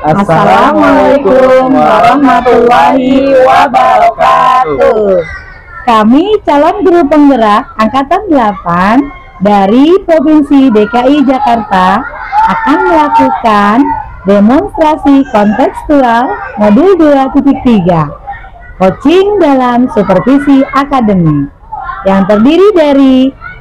Assalamualaikum warahmatullahi wabarakatuh. Kami calon guru penggerak Angkatan 8 dari Provinsi DKI Jakarta akan melakukan demonstrasi kontekstual modul 2.3 coaching dalam supervisi akademik yang terdiri dari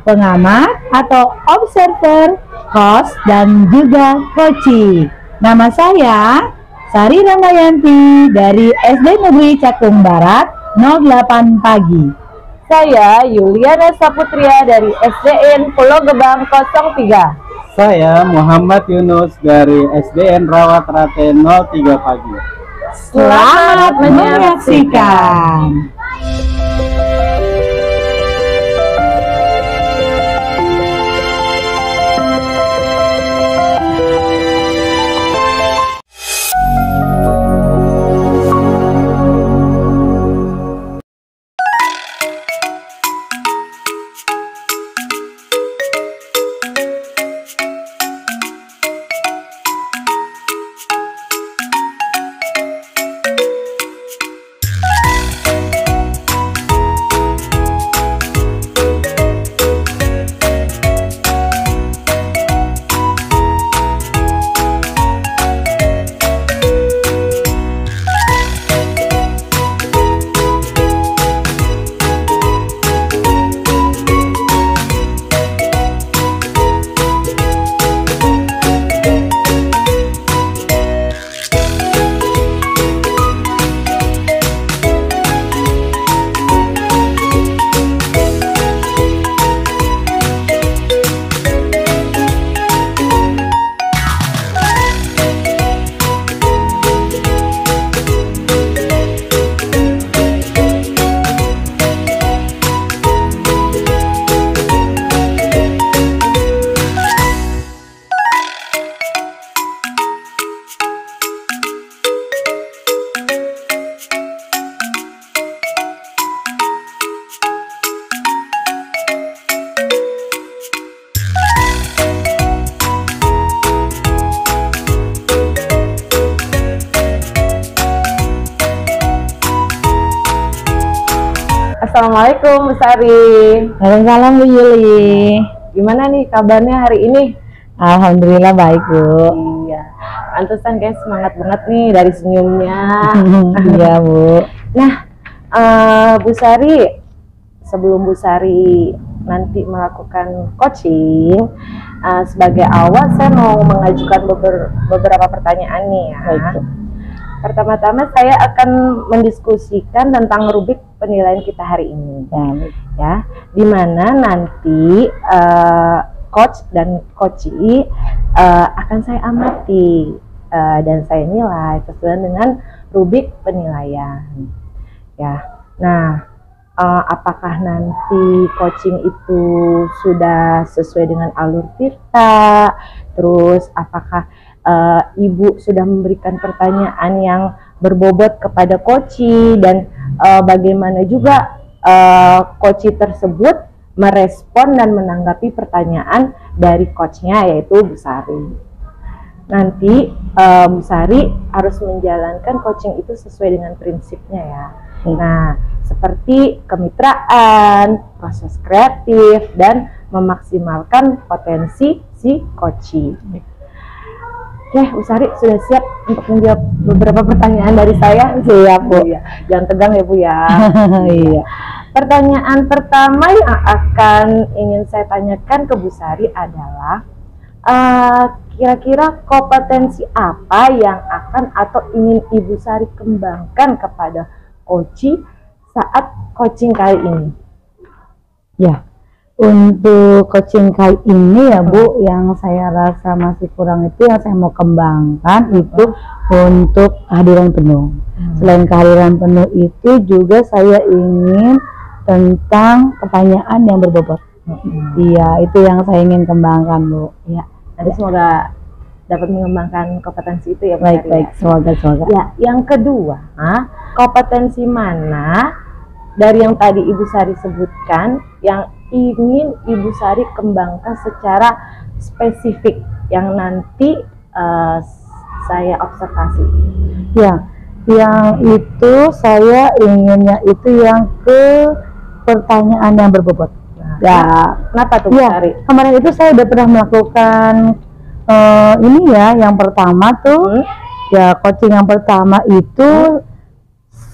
pengamat atau observer, host, dan juga coaching. Nama saya Sari Ramayanti dari SD Negeri Cakung Barat 08 Pagi. Saya Yuliana Saputria dari SDN Pulau Gebang 03. Saya Muhammad Yunus dari SDN Rawat Rate 03 Pagi. Selamat menyaksikan. Assalamualaikum Bu Sari. Waalaikumsalam Bu Yuli. Gimana nih kabarnya hari ini? Alhamdulillah baik Bu. Iya. Pantesan guys semangat banget nih dari senyumnya. Iya Bu. Nah, Bu Sari, sebelum Bu Sari nanti melakukan coaching, sebagai awal saya mau mengajukan beberapa pertanyaan nih ya. Baik. Pertama-tama saya akan mendiskusikan tentang rubrik penilaian kita hari ini, ya, dimana nanti coach dan coachee akan saya amati dan saya nilai sesuai dengan rubrik penilaian, ya. Nah, apakah nanti coaching itu sudah sesuai dengan alur Tirta, terus apakah Ibu sudah memberikan pertanyaan yang berbobot kepada coachee dan bagaimana juga coachee tersebut merespon dan menanggapi pertanyaan dari coachnya, yaitu Bu Sari. Nanti Bu Sari harus menjalankan coaching itu sesuai dengan prinsipnya ya. Nah, seperti kemitraan, proses kreatif, dan memaksimalkan potensi si coachee. Oke, Bu Sari sudah siap untuk menjawab beberapa pertanyaan dari saya? Siap Bu. Iya. Jangan tegang ya Bu ya. Iya. Pertanyaan pertama yang akan ingin saya tanyakan ke Bu Sari adalah kira-kira kompetensi apa yang akan atau ingin Ibu Sari kembangkan kepada coachee saat coaching kali ini? Ya. Untuk coaching kali ini ya Bu, yang saya rasa masih kurang itu yang saya mau kembangkan itu untuk kehadiran penuh. Selain kehadiran penuh itu juga saya ingin tentang pertanyaan yang berbobot. Iya, itu yang saya ingin kembangkan Bu. Ya, nanti semoga dapat mengembangkan kompetensi itu ya Bu. Baik, semoga. Ya, yang kedua, kompetensi mana dari yang tadi Ibu Sari sebutkan yang ingin Ibu Sari kembangkan secara spesifik yang nanti saya observasi? Ya, yang itu saya inginnya itu yang ke pertanyaan yang berbobot. Ya, Kenapa tuh, Bu ya, Sari? kemarin itu saya udah pernah melakukan ini ya, yang pertama tuh, ya coaching yang pertama itu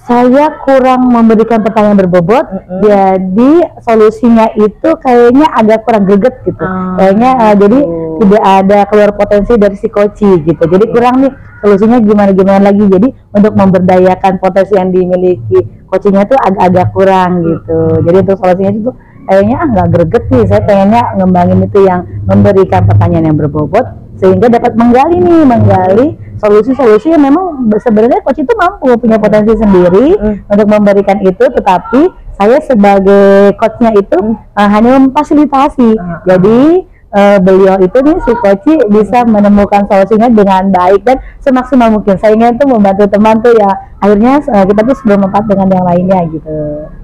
saya kurang memberikan pertanyaan berbobot, jadi solusinya itu kayaknya agak kurang greget gitu. Kayaknya jadi tidak ada keluar potensi dari si coach gitu. Jadi kurang nih solusinya gimana lagi. Jadi untuk memberdayakan potensi yang dimiliki coachingnya tuh agak-agak kurang gitu. Jadi untuk solusinya itu kayaknya nggak greget sih. Saya pengennya ngembangin itu yang memberikan pertanyaan yang berbobot sehingga dapat menggali solusi-solusi yang memang sebenarnya coach itu mampu punya potensi sendiri untuk memberikan itu, tetapi saya sebagai coachnya itu hanya memfasilitasi. Jadi beliau itu nih si coach bisa menemukan solusinya dengan baik dan semaksimal mungkin. Saya ingin tuh membantu teman tuh ya akhirnya kita tuh bermanfaat dengan yang lainnya gitu.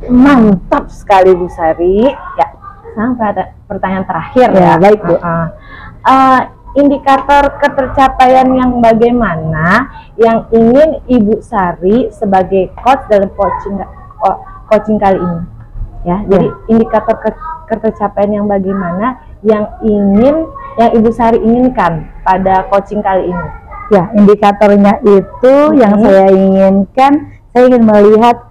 Mantap sekali Bu Sari. Ya, sampai ada pertanyaan terakhir ya. Baik Bu. Indikator ketercapaian yang bagaimana yang ingin Ibu Sari sebagai coach dalam coaching kali ini ya. Jadi indikator ketercapaian yang bagaimana yang Ibu Sari inginkan pada coaching kali ini. Ya, indikatornya itu yang saya inginkan, saya ingin melihat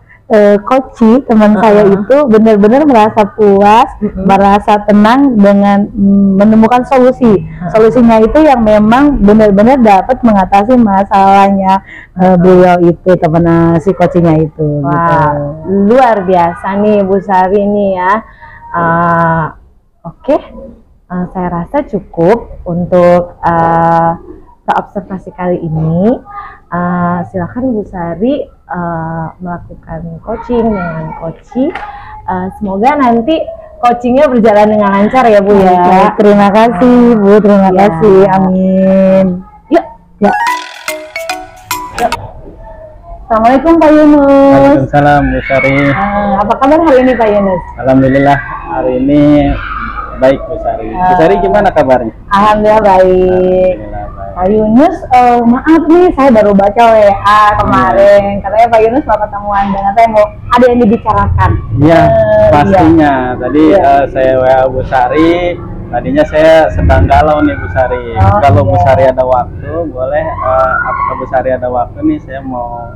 coach teman saya itu benar-benar merasa puas, merasa tenang dengan menemukan solusi. Solusinya itu yang memang benar-benar dapat mengatasi masalahnya beliau itu, teman si coachnya itu. Wah, gitu. Luar biasa nih Bu Sari nih ya. Oke, saya rasa cukup untuk observasi kali ini. Silakan Bu Sari melakukan coaching dengan coach. Semoga nanti coachingnya berjalan dengan lancar ya Bu ya. Terima kasih Bu, terima kasih. Amin. Yuk. Ya. Assalamualaikum Pak Yunus. Waalaikumsalam Bu Sari. Apa kabar hari ini Pak Yunus? Alhamdulillah hari ini baik Bu Sari. Bu Sari gimana kabarnya? Alhamdulillah baik. Pak Yunus, maaf nih saya baru baca WA kemarin, katanya Pak Yunus mau ketemuan dengan saya, mau ada yang dibicarakan. Iya, pastinya. Tadi saya WA Bu Sari, tadinya saya sedang galau nih Bu Sari. Kalau Bu Sari ada waktu, boleh apakah Bu Sari ada waktu nih, saya mau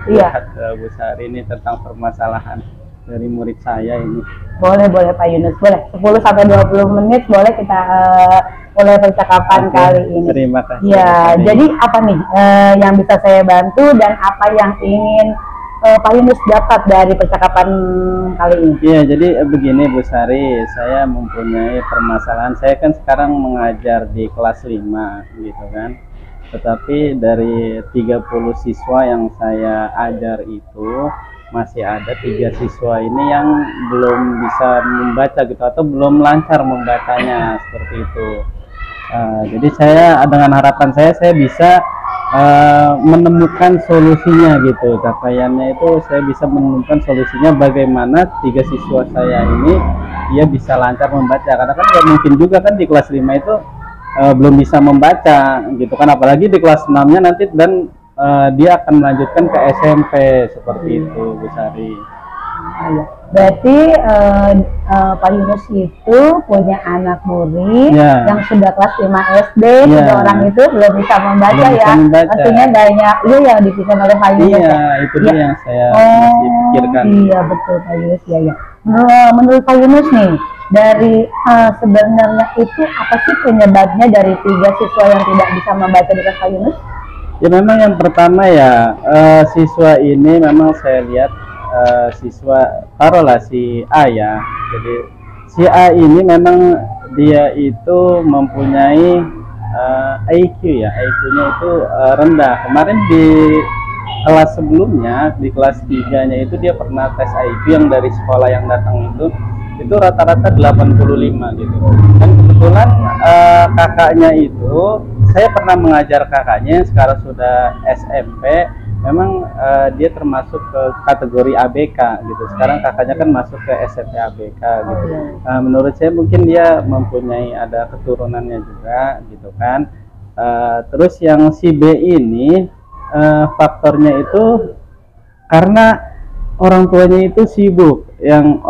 curhat ke Bu Sari ini tentang permasalahan dari murid saya ini. Boleh Pak Yunus, boleh 10-20 menit boleh kita mulai percakapan kali ini. Terima kasih. Ya, jadi apa nih yang bisa saya bantu dan apa yang ingin Pak Yunus dapat dari percakapan kali ini? Iya, jadi begini Bu Sari, saya mempunyai permasalahan. Saya kan sekarang mengajar di kelas 5 gitu kan. Tetapi dari 30 siswa yang saya ajar itu masih ada 3 siswa ini yang belum bisa membaca gitu atau belum lancar membacanya seperti itu. Jadi saya dengan harapan saya bisa menemukan solusinya gitu. Capaiannya itu saya bisa menemukan solusinya bagaimana 3 siswa saya ini dia bisa lancar membaca, karena kan nggak mungkin juga kan di kelas 5 itu belum bisa membaca gitu kan, apalagi di kelas 6-nya nanti dan dia akan melanjutkan ke SMP seperti itu Bu Sari. Berarti Pak Yunus itu punya anak murid yang sudah kelas 5 SD, 3 orang itu belum bisa membaca artinya banyak yang dipikirkan oleh Pak Yunus. Itu dia yang saya masih pikirkan. Iya betul Pak Yunus ya. Menurut Pak Yunus nih, dari sebenarnya itu apa sih penyebabnya dari 3 siswa yang tidak bisa membaca di kelas Pak Yunus? Ya memang yang pertama ya siswa ini memang saya lihat siswa taruhlah si A ya. Jadi si A ini memang dia itu mempunyai IQ ya, IQ-nya itu rendah. Kemarin di kelas sebelumnya di kelas 3-nya itu dia pernah tes IQ yang dari sekolah yang datang itu rata-rata 85 gitu. Dan kebetulan kakaknya itu saya pernah mengajar kakaknya yang sekarang sudah SMP. Memang dia termasuk ke kategori ABK gitu. Sekarang kakaknya kan masuk ke SMP ABK gitu. Menurut saya mungkin dia mempunyai ada keturunannya juga gitu kan. Terus yang si B ini faktornya itu karena orang tuanya itu sibuk, yang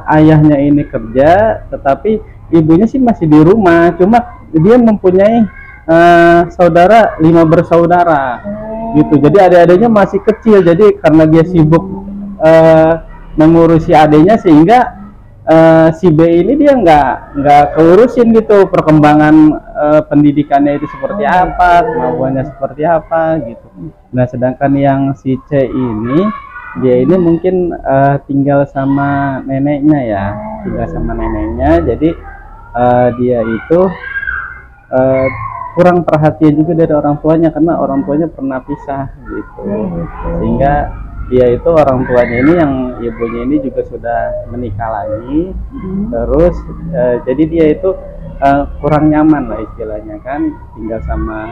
ayahnya ini kerja, tetapi ibunya sih masih di rumah. Cuma dia mempunyai saudara, 5 bersaudara, gitu. Jadi adik-adiknya masih kecil. Jadi karena dia sibuk mengurusi adiknya, sehingga si B ini dia nggak keurusin gitu perkembangan pendidikannya itu seperti apa, kemampuannya seperti apa gitu. Nah, sedangkan yang si C ini, dia ini mungkin tinggal sama neneknya ya, tinggal sama neneknya. Jadi dia itu kurang perhatian juga dari orang tuanya, karena orang tuanya pernah pisah gitu. Sehingga dia itu, orang tuanya ini, yang ibunya ini juga sudah menikah lagi. Terus jadi dia itu kurang nyaman lah istilahnya kan, tinggal sama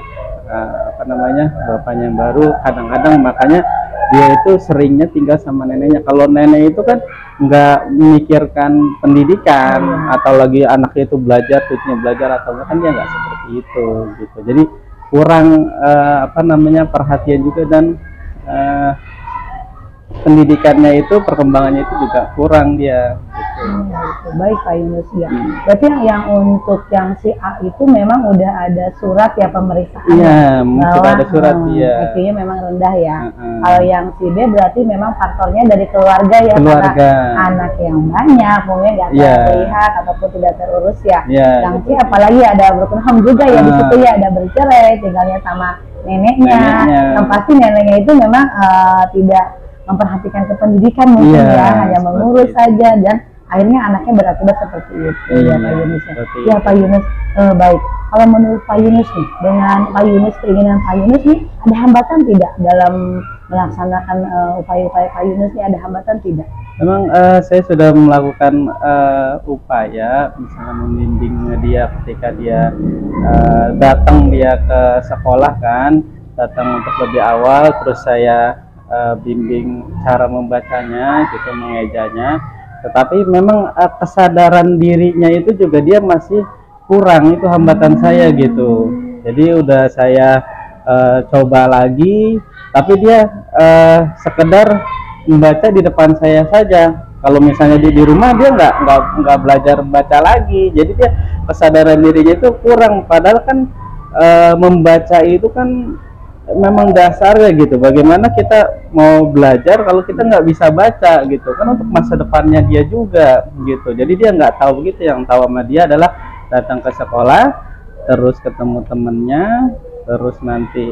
bapaknya yang baru. Kadang-kadang makanya dia itu seringnya tinggal sama neneknya. Kalau nenek itu kan nggak memikirkan pendidikan, atau lagi anaknya itu belajar, cucunya belajar atau enggak, kan dia nggak seperti itu gitu. Jadi kurang perhatian juga, dan pendidikannya itu, perkembangannya itu juga kurang dia gitu. Baik Pak Yunus ya. Berarti yang untuk yang si A itu memang udah ada surat ya pemeriksaan. Iya, sudah ada surat ya. IQ-nya memang rendah ya. Kalau yang si B berarti memang faktornya dari keluarga ya, karena anak yang banyak, mungkin nggak terlihat ataupun tidak terurus ya. Yang C apalagi ada broken home juga ya di situ ya, ada bercerai, tinggalnya sama neneknya. Yang pasti neneknya itu memang tidak memperhatikan kependidikan mungkin hanya mengurus saja, dan akhirnya anaknya berakibat seperti itu ya Pak Yunus ya. Pak Yunus, baik. Kalau menurut Pak Yunus nih, dengan Pak Yunus, keinginan Pak Yunus nih, ada hambatan tidak dalam melaksanakan upaya-upaya Pak Yunus nih, ada hambatan tidak? Memang saya sudah melakukan upaya, misalnya membimbing dia ketika dia datang dia ke sekolah kan, datang untuk lebih awal, terus saya bimbing cara membacanya gitu, mengejanya. Tetapi memang kesadaran dirinya itu juga dia masih kurang, itu hambatan saya gitu. Jadi udah saya coba lagi, tapi dia sekedar membaca di depan saya saja. Kalau misalnya di rumah dia nggak belajar baca lagi. Jadi dia kesadaran dirinya itu kurang. Padahal kan membaca itu kan memang dasarnya gitu. Bagaimana kita mau belajar kalau kita nggak bisa baca gitu kan, untuk masa depannya dia juga gitu. Jadi dia nggak tahu begitu. Yang tahu sama dia adalah datang ke sekolah, terus ketemu temennya, terus nanti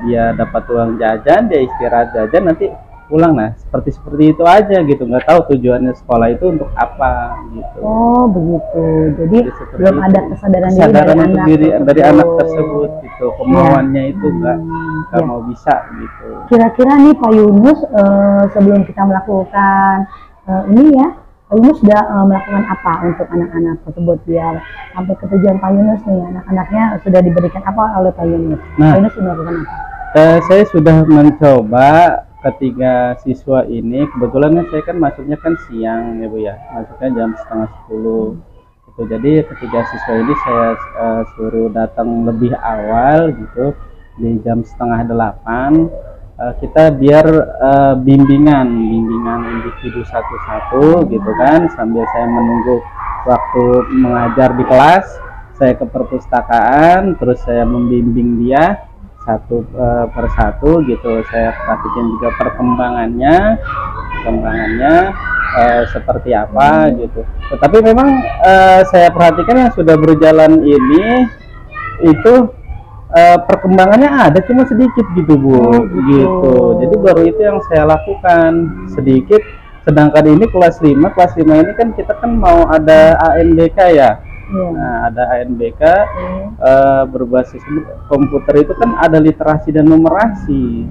dia dapat uang jajan, dia istirahat jajan, nanti pulang. Nah, seperti itu aja gitu. Nggak tahu tujuannya sekolah itu untuk apa gitu. Oh begitu. Jadi belum ada kesadaran dari anak tersebut gitu. Kemauannya itu nggak mau bisa gitu. Kira-kira nih Pak Yunus, sebelum kita melakukan ini ya, Pak Yunus sudah melakukan apa untuk anak-anak tersebut biar sampai ke tujuan Pak Yunus nih? Anak-anaknya sudah diberikan apa oleh Pak Yunus? Nah, Pak Yunus sudah melakukan apa? Saya sudah mencoba ketiga siswa ini. Kebetulan saya kan masuknya kan siang ya Bu ya, masuknya jam 9:30 gitu. Jadi ketiga siswa ini saya suruh datang lebih awal gitu, di jam 7:30. Kita biar bimbingan individu satu-satu gitu kan, sambil saya menunggu waktu mengajar di kelas, saya ke perpustakaan, terus saya membimbing dia satu persatu gitu. Saya perhatikan juga perkembangannya seperti apa gitu. Tetapi memang saya perhatikan yang sudah berjalan ini itu perkembangannya ada, cuma sedikit gitu Bu. Gitu. Jadi baru itu yang saya lakukan sedikit. Sedangkan ini kelas 5 ini kan kita kan mau ada ANBK ya. Nah, ada ANBK berbasis komputer, itu kan ada literasi dan numerasi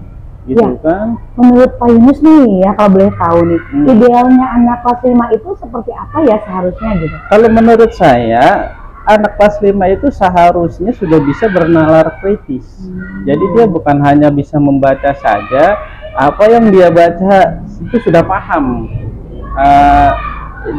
gitu kan. Menurut Pak Yunus nih ya, kalau boleh tahu nih, idealnya anak kelas 5 itu seperti apa ya seharusnya gitu? Kalau menurut saya, anak kelas 5 itu seharusnya sudah bisa bernalar kritis. Jadi dia bukan hanya bisa membaca saja, apa yang dia baca itu sudah paham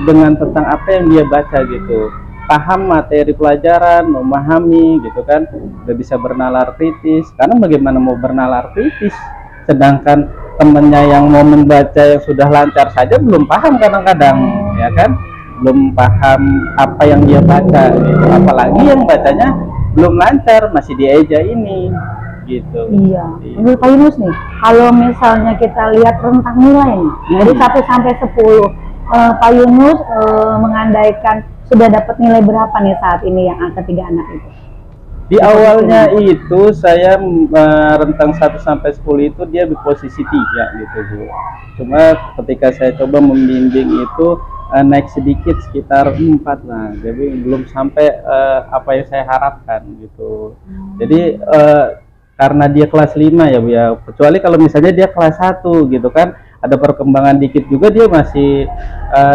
dengan tentang apa yang dia baca gitu. paham materi pelajaran, memahami gitu kan, udah bisa bernalar kritis. Karena bagaimana mau bernalar kritis sedangkan temennya yang mau membaca yang sudah lancar saja belum paham kadang-kadang, ya kan, belum paham apa yang dia baca gitu. Apalagi yang bacanya belum lancar, masih dieja ini gitu. Iya. Menurut Pak Yunus nih, kalau misalnya kita lihat rentang nilai nih, dari 1 sampai 10, Pak Yunus mengandaikan sudah dapat nilai berapa nih saat ini yang angka 3 anak itu? Di awalnya itu saya rentang 1 sampai 10 itu dia di posisi 3 gitu Bu. Cuma ketika saya coba membimbing itu naik sedikit sekitar 4 lah. Jadi belum sampai apa yang saya harapkan gitu. Jadi karena dia kelas 5 ya Bu ya. Kecuali kalau misalnya dia kelas 1 gitu kan, ada perkembangan dikit juga dia masih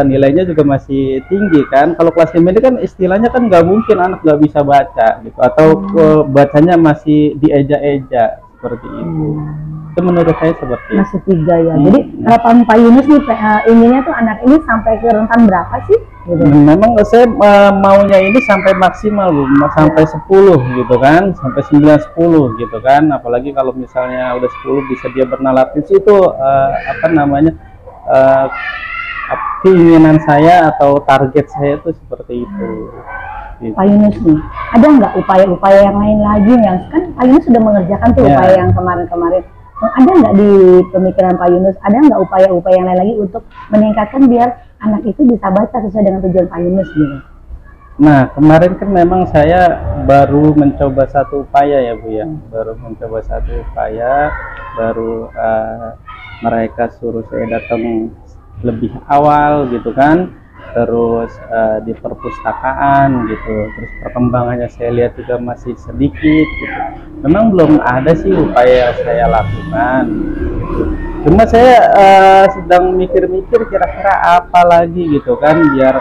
nilainya juga masih tinggi kan. Kalau kelas 5 ini kan istilahnya kan nggak mungkin anak nggak bisa baca gitu, atau bacanya masih dieja-eja seperti itu. Itu menurut saya seperti itu. Masih 3 ya. Jadi harapan Pak Yunus nih inginnya tuh anak ini sampai ke rentan berapa sih? Gitu. Memang saya maunya ini sampai maksimal Bu, sampai 10 gitu kan, sampai 9 10 gitu kan. Apalagi kalau misalnya udah 10 bisa dia bernalar kritis, itu apa namanya, keinginan saya atau target saya itu seperti itu. Gitu. Pak Yunus nih, ada nggak upaya-upaya yang lain lagi yang kan Pak Yunus sudah mengerjakan tuh upaya yang kemarin-kemarin? Ada nggak di pemikiran Pak Yunus, ada nggak upaya-upaya yang lain lagi untuk meningkatkan biar anak itu bisa baca sesuai dengan tujuan Pak Yunus gitu? Nah, kemarin kan memang saya baru mencoba satu upaya ya Bu ya, baru mencoba satu upaya, baru mereka suruh saya datang lebih awal gitu kan, terus di perpustakaan gitu, terus perkembangannya saya lihat juga masih sedikit gitu. Memang belum ada sih upaya yang saya lakukan gitu. Cuma saya sedang mikir-mikir kira-kira apa lagi gitu kan, biar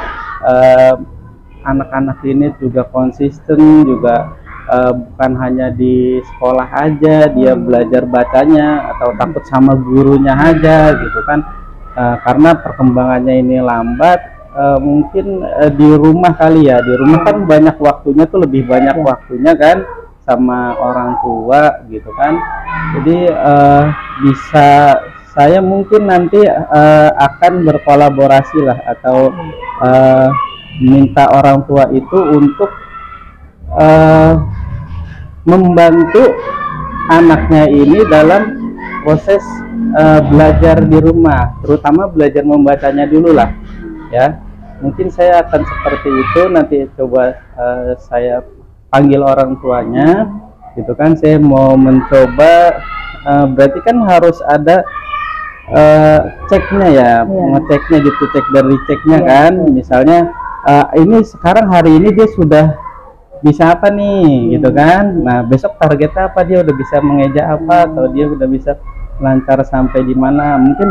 anak-anak ini juga konsisten, juga bukan hanya di sekolah aja dia belajar bacanya atau takut sama gurunya aja gitu kan. Karena perkembangannya ini lambat, mungkin di rumah kali ya, di rumah kan banyak waktunya tuh, lebih banyak waktunya kan sama orang tua gitu kan. Jadi bisa saya mungkin nanti akan berkolaborasi lah, atau minta orang tua itu untuk membantu anaknya ini dalam proses belajar di rumah, terutama belajar membacanya dulu lah ya. Mungkin saya akan seperti itu, nanti coba saya panggil orang tuanya gitu kan. Saya mau mencoba, berarti kan harus ada ceknya ya, ngeceknya gitu, cek dari ceknya kan. Misalnya ini sekarang hari ini dia sudah bisa apa nih gitu kan. Nah, besok targetnya apa, dia udah bisa mengeja apa, atau dia udah bisa lancar sampai di mana. Mungkin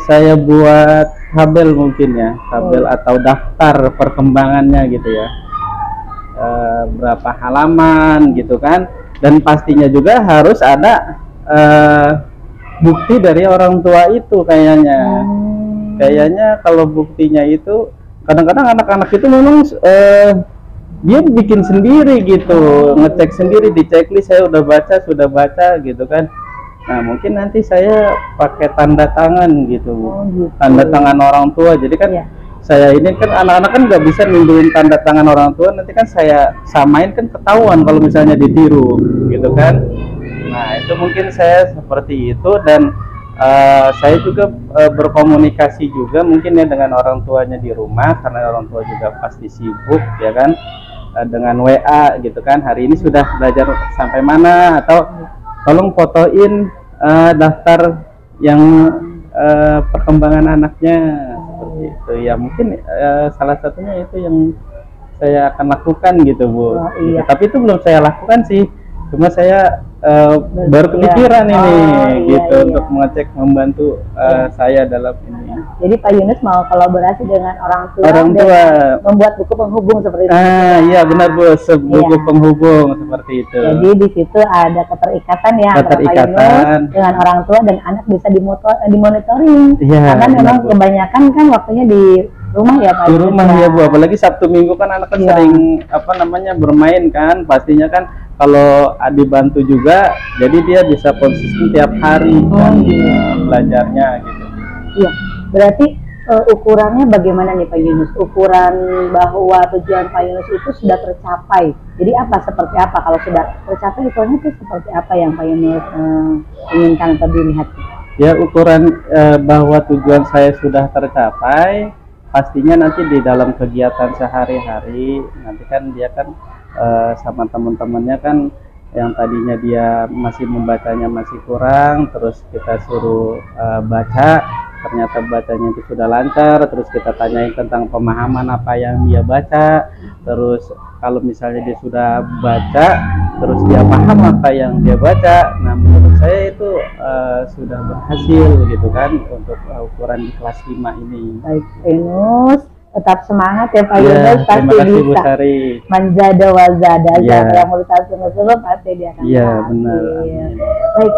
saya buat tabel mungkin ya, tabel atau daftar perkembangannya gitu ya, berapa halaman gitu kan. Dan pastinya juga harus ada bukti dari orang tua itu kayaknya. Kayaknya kalau buktinya itu kadang-kadang anak-anak itu memang dia bikin sendiri gitu, ngecek sendiri di checklist, saya udah baca, sudah baca gitu kan. Nah, mungkin nanti saya pakai tanda tangan gitu, tanda tangan orang tua. Jadi kan saya ini kan anak-anak kan nggak bisa ninduin tanda tangan orang tua, nanti kan saya samain kan ketahuan kalau misalnya ditiru gitu kan. Nah, itu mungkin saya seperti itu. Dan saya juga berkomunikasi juga mungkin ya dengan orang tuanya di rumah, karena orang tua juga pasti sibuk ya kan, dengan WA gitu kan, hari ini sudah belajar sampai mana, atau tolong fotoin daftar yang perkembangan anaknya seperti itu ya. Mungkin salah satunya itu yang saya akan lakukan gitu Bu. Gitu. Tapi itu belum saya lakukan sih, cuma saya baru kepikiran ini gitu untuk mengecek, membantu saya dalam ini. Jadi Pak Yunus mau kolaborasi dengan orang tua, membuat buku penghubung seperti itu. Iya benar Bu, buku penghubung seperti itu. Jadi di situ ada keterikatan ya antara Pak Yunus dengan orang tua, dan anak bisa dimonitoring. Karena memang kebanyakan kan waktunya di rumah ya Pak Di Yunus rumah ya Bu, apalagi Sabtu Minggu kan anak kan Iya. sering bermain kan, pastinya kan kalau dibantu juga, jadi dia bisa konsisten tiap hari kan iya. belajarnya gitu. Iya, berarti ukurannya bagaimana nih Pak Yunus? Ukuran bahwa tujuan Pak Yunus itu sudah tercapai. Jadi seperti apa kalau sudah tercapai ukurannya itu seperti apa yang Pak Yunus inginkan atau dilihat? Ya ukuran bahwa tujuan saya sudah tercapai, pastinya nanti di dalam kegiatan sehari-hari, nanti kan dia kan sama teman-temannya kan yang tadinya dia masih membacanya masih kurang, terus kita suruh baca, ternyata bacanya itu sudah lancar, terus kita tanyain tentang pemahaman apa yang dia baca, terus kalau misalnya dia sudah baca, terus dia paham apa yang dia baca, nah menurut saya itu sudah berhasil gitu kan untuk ukuran di kelas 5 ini. Baik Pak Yunus, tetap semangat ya Pak Ya, Yunus, terima pasti kasih Bu bisa. Sari. Manjada wazada, Ya. yang berusaha sungguh-sungguh pasti dia akan Iya berhasil. benar. Baik,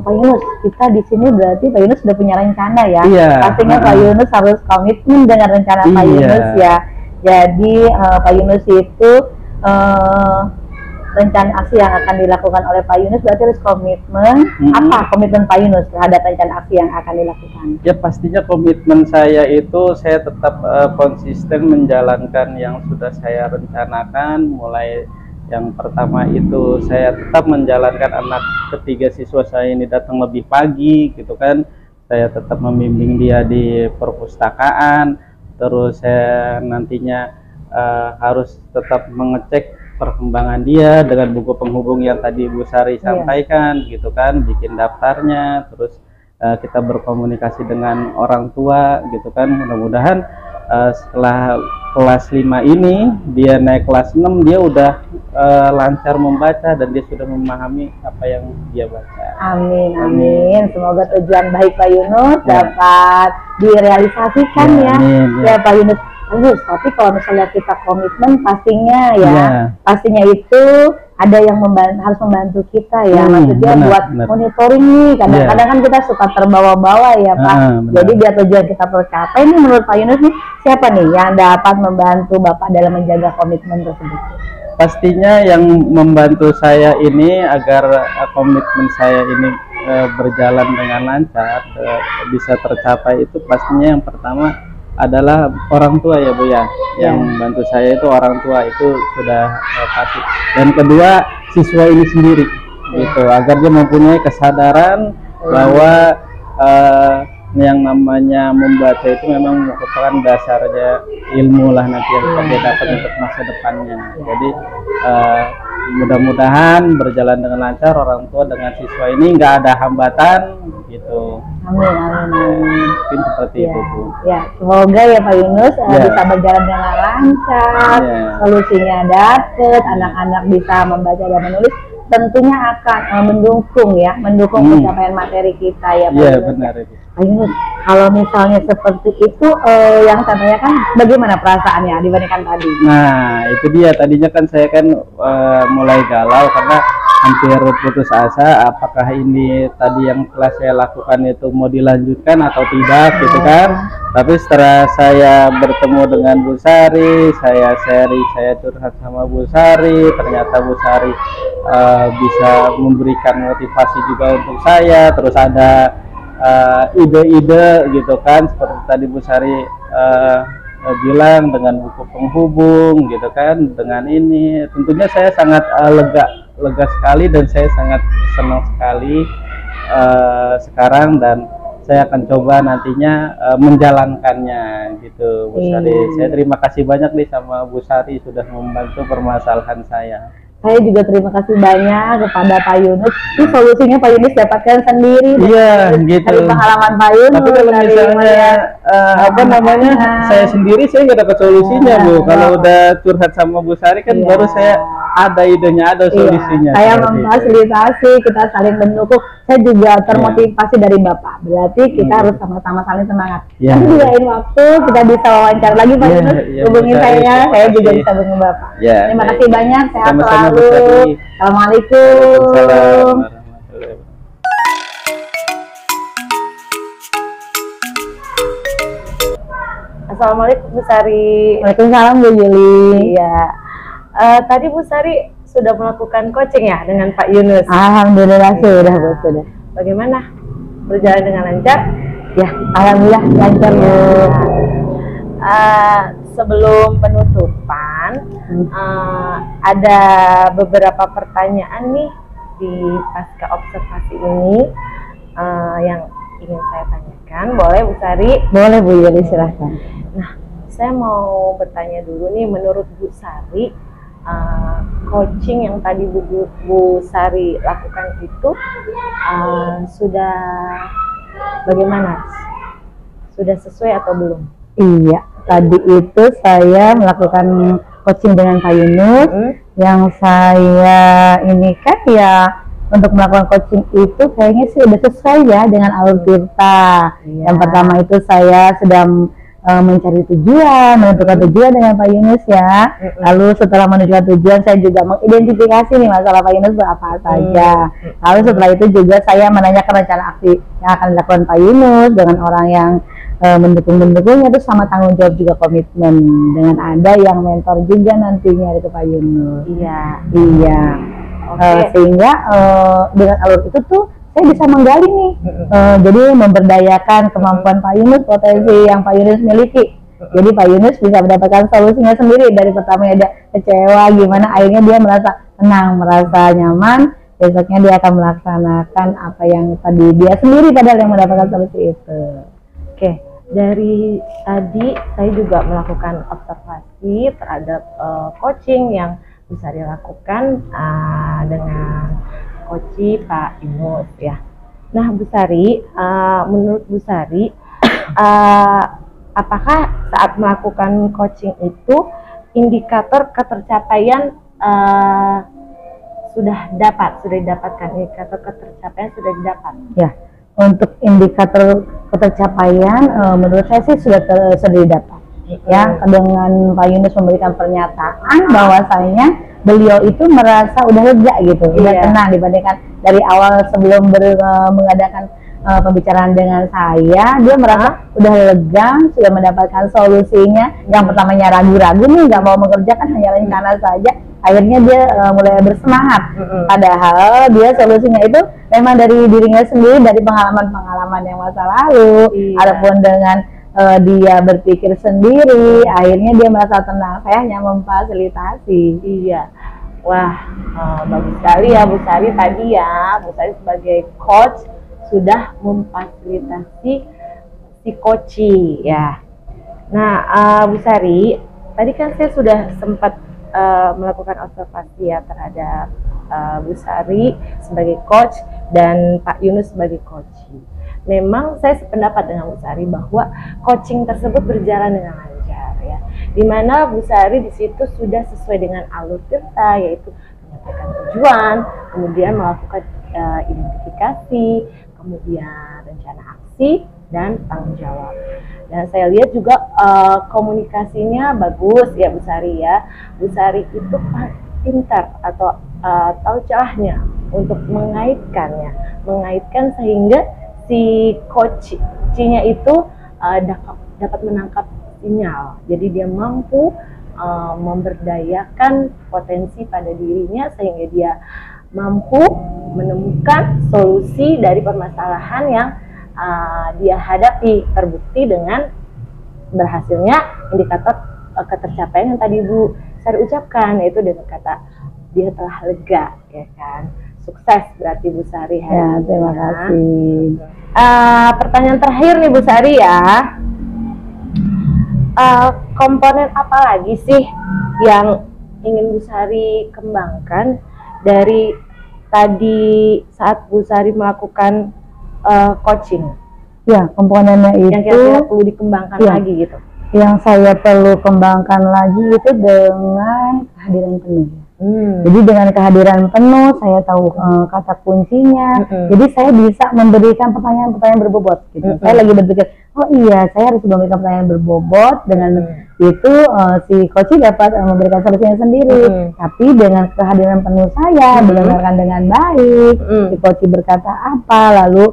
Pak Yunus, kita di sini berarti Pak Yunus sudah punya rencana ya. Iya. Pastinya Pak Yunus harus komitmen dengan rencana Pak Iya. Yunus ya. Jadi Pak Yunus itu rencana aksi yang akan dilakukan oleh Pak Yunus berarti harus komitmen. Apa komitmen Pak Yunus terhadap rencana aksi yang akan dilakukan? Ya pastinya komitmen saya itu saya tetap konsisten menjalankan yang sudah saya rencanakan. Mulai yang pertama itu saya tetap menjalankan anak ketiga siswa saya ini datang lebih pagi gitu kan. Saya tetap membimbing dia di perpustakaan. Terus saya nantinya harus tetap mengecek perkembangan dia dengan buku penghubung yang tadi Bu Sari sampaikan gitu kan, bikin daftarnya, terus kita berkomunikasi dengan orang tua gitu kan. Mudah-mudahan setelah kelas 5 ini dia naik kelas 6 dia udah lancar membaca dan dia sudah memahami apa yang dia baca. Amin, amin. Semoga tujuan baik Pak Yunus dapat direalisasikan ya. Amin, Ya Pak Yunus. Tapi kalau misalnya kita komitmen pastinya Iya. pastinya itu ada yang harus membantu kita ya. Maksudnya buat monitoring nih. Kadang-kadang kan kita suka terbawa-bawa ya Pak. Jadi biar tujuan kita tercapai nih menurut Pak Yunus nih, siapa nih yang dapat membantu Bapak dalam menjaga komitmen tersebut? Pastinya yang membantu saya ini agar komitmen saya ini berjalan dengan lancar, bisa tercapai itu pastinya yang pertama adalah orang tua ya Bu ya. Yang membantu saya itu orang tua itu sudah pasti. Dan kedua siswa ini sendiri gitu, agar dia mempunyai kesadaran bahwa yang namanya membaca itu memang merupakan dasarnya ilmu lah nanti yang dia dapat untuk masa depannya. Jadi mudah-mudahan berjalan dengan lancar, orang tua dengan siswa ini nggak ada hambatan gitu. Amin, amin, amin. Mungkin seperti itu Bu. Ya, semoga ya Pak Yunus bisa berjalan dengan lancar, solusinya dapet, anak-anak bisa membaca dan menulis. Tentunya akan mendukung pencapaian materi kita ya Pak Yunus. Iya benar itu. Pak Yunus, kalau misalnya seperti itu yang saya tanyakan bagaimana perasaannya dibandingkan tadi? Nah itu dia, tadinya kan saya kan mulai galau karena hampir putus asa apakah ini tadi yang telah saya lakukan itu mau dilanjutkan atau tidak gitu kan. Tapi setelah saya bertemu dengan Bu Sari, saya sharing, saya curhat sama Bu Sari, ternyata Bu Sari bisa memberikan motivasi juga untuk saya. Terus ada ide-ide gitu kan, seperti tadi Bu Sari bilang dengan buku penghubung gitu kan. Dengan ini tentunya saya sangat lega sekali dan saya sangat senang sekali sekarang, dan saya akan coba nantinya menjalankannya gitu Bu Sari. Saya terima kasih banyak nih sama Bu Sari sudah membantu permasalahan saya. Saya juga terima kasih banyak kepada Pak Yunus. Ini solusinya Pak Yunus dapatkan sendiri. Iya, gitu. Dari pengalaman Pak Yunus. Tapi kalau misalnya saya sendiri saya nggak dapat solusinya Bu. Kalau udah curhat sama Bu Sari kan baru saya ada idenya, ada solusinya. Saya memfasilitasi, kita saling mendukung. Saya juga termotivasi dari Bapak. Berarti kita harus sama-sama saling semangat. Nanti di lain waktu kita bisa wawancara lagi Pak Yunus. Hubungi saya juga bisa hubungi Bapak. Terima kasih banyak. Sehat selalu. Assalamualaikum. Assalamualaikum Bu Sari. Waalaikumsalam Bu Yuli. Iya. Tadi Bu Sari sudah melakukan coaching ya dengan Pak Yunus. Alhamdulillah sudah Bu, sudah. Bagaimana? Berjalan dengan lancar? Ya, alhamdulillah lancar Bu. Sebelum penutupan, ada beberapa pertanyaan nih di pasca observasi ini yang ingin saya tanyakan. Boleh Bu Sari? Boleh Bu Yuli, silahkan. Nah, saya mau bertanya dulu nih, menurut Bu Sari, coaching yang tadi Bu Sari lakukan itu sudah bagaimana? Sudah sesuai atau belum? Iya, tadi itu saya melakukan coaching dengan Pak Yunus. Yang saya ini kan ya, untuk melakukan coaching itu kayaknya sih udah sesuai ya dengan alur Tirta. Yang pertama itu saya sedang mencari tujuan, menentukan tujuan dengan Pak Yunus ya. Lalu setelah menentukan tujuan, saya juga mengidentifikasi nih masalah Pak Yunus berapa saja. Lalu setelah itu juga saya menanyakan rencana aksi yang akan dilakukan Pak Yunus dengan orang yang mendukungnya, itu sama tanggung jawab juga, komitmen dengan ada yang mentor juga nantinya itu Pak Yunus. Iya. Sehingga dengan alur itu tuh saya bisa menggali nih, jadi memberdayakan kemampuan Pak Yunus, potensi yang Pak Yunus miliki. Jadi Pak Yunus bisa mendapatkan solusinya sendiri. Dari pertama dia kecewa gimana, akhirnya dia merasa tenang, merasa nyaman. Besoknya dia akan melaksanakan apa yang tadi dia sendiri padahal yang mendapatkan solusi itu. Oke, dari tadi saya juga melakukan observasi terhadap coaching yang bisa dilakukan dengan coach Pak Yunus ya. Nah Bu Sari, menurut Bu Sari, apakah saat melakukan coaching itu indikator ketercapaian sudah didapatkan, indikator ketercapaian sudah didapat? Ya, untuk indikator ketercapaian menurut saya sih sudah didapat. Ya, dengan Pak Yunus memberikan pernyataan bahwasanya beliau itu merasa udah lega gitu, udah tenang dibandingkan dari awal sebelum mengadakan pembicaraan dengan saya, dia merasa udah lega, sudah mendapatkan solusinya. Yang pertamanya ragu-ragu nih, nggak mau mengerjakan, hanya rencana saja. Akhirnya dia mulai bersemangat. Padahal dia solusinya itu memang dari dirinya sendiri, dari pengalaman-pengalaman yang masa lalu. Adapun dengan dia berpikir sendiri, akhirnya dia merasa tenang. Saya hanya memfasilitasi. Iya. Wah, bagus sekali ya Bu Sari tadi ya. Bu Sari sebagai coach sudah memfasilitasi si coach ya. Nah, Bu Sari, tadi kan saya sudah sempat melakukan observasi ya terhadap Bu Sari sebagai coach dan Pak Yunus sebagai coach. Memang saya sependapat dengan Bu Sari bahwa coaching tersebut berjalan dengan lancar ya. Dimana Bu Sari di situ sudah sesuai dengan alur Tirta, yaitu menyampaikan tujuan, kemudian melakukan identifikasi, kemudian rencana aksi dan tanggung jawab. Dan saya lihat juga komunikasinya bagus ya Bu Sari ya. Bu Sari itu pintar atau tahu celahnya untuk mengaitkan sehingga si coach-nya itu dapat menangkap sinyal. Jadi dia mampu memberdayakan potensi pada dirinya sehingga dia mampu menemukan solusi dari permasalahan yang dia hadapi, terbukti dengan berhasilnya indikator ketercapaian yang tadi Bu Sari ucapkan, yaitu dengan kata dia telah lega, ya kan? Sukses berarti Bu Sari hari ini. Terima kasih. Pertanyaan terakhir nih Bu Sari ya, komponen apa lagi sih yang ingin Bu Sari kembangkan dari tadi saat Bu Sari melakukan coaching? Ya, komponennya itu yang kira-kira perlu dikembangkan lagi gitu. Yang saya perlu kembangkan lagi itu dengan kehadiran penuh. Jadi dengan kehadiran penuh, saya tahu kata kuncinya. Jadi saya bisa memberikan pertanyaan-pertanyaan berbobot gitu. Saya lagi berpikir, oh iya, saya harus memberikan pertanyaan berbobot. Dengan itu si coach dapat memberikan solusinya sendiri. Tapi dengan kehadiran penuh saya, mendengarkan dengan baik, si coach berkata apa, lalu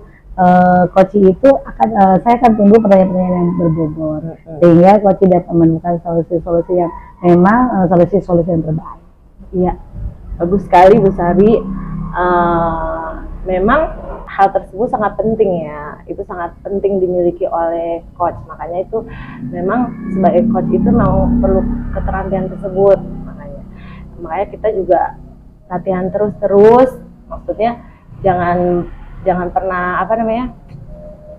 coach itu akan saya akan tunggu pertanyaan-pertanyaan yang berbobot sehingga coach dapat menemukan solusi-solusi yang memang solusi-solusi yang terbaik. Iya, bagus sekali Bu Sari. Memang hal tersebut sangat penting ya, itu sangat penting dimiliki oleh coach. Makanya itu memang sebagai coach itu mau perlu keterampilan tersebut. Makanya kita juga latihan terus, maksudnya jangan pernah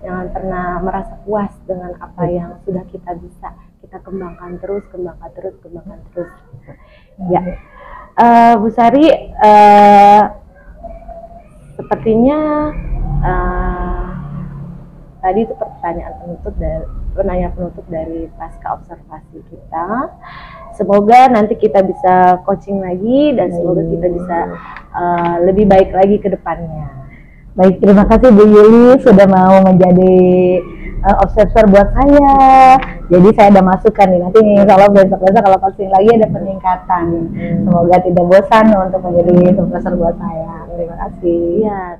jangan pernah merasa puas dengan apa yang sudah kita bisa. Kita kembangkan terus. Ya, Bu Sari, sepertinya tadi itu pertanyaan penutup dari pasca observasi kita. Semoga nanti kita bisa coaching lagi dan semoga kita bisa lebih baik lagi ke depannya. Baik, terima kasih Bu Yuli sudah mau menjadi observer buat saya. Jadi saya ada masukan nih, nanti insya Allah besok-besok kalau coaching lagi ada peningkatan. Semoga tidak bosan untuk menjadi supervisor buat saya. Terima kasih. Ya.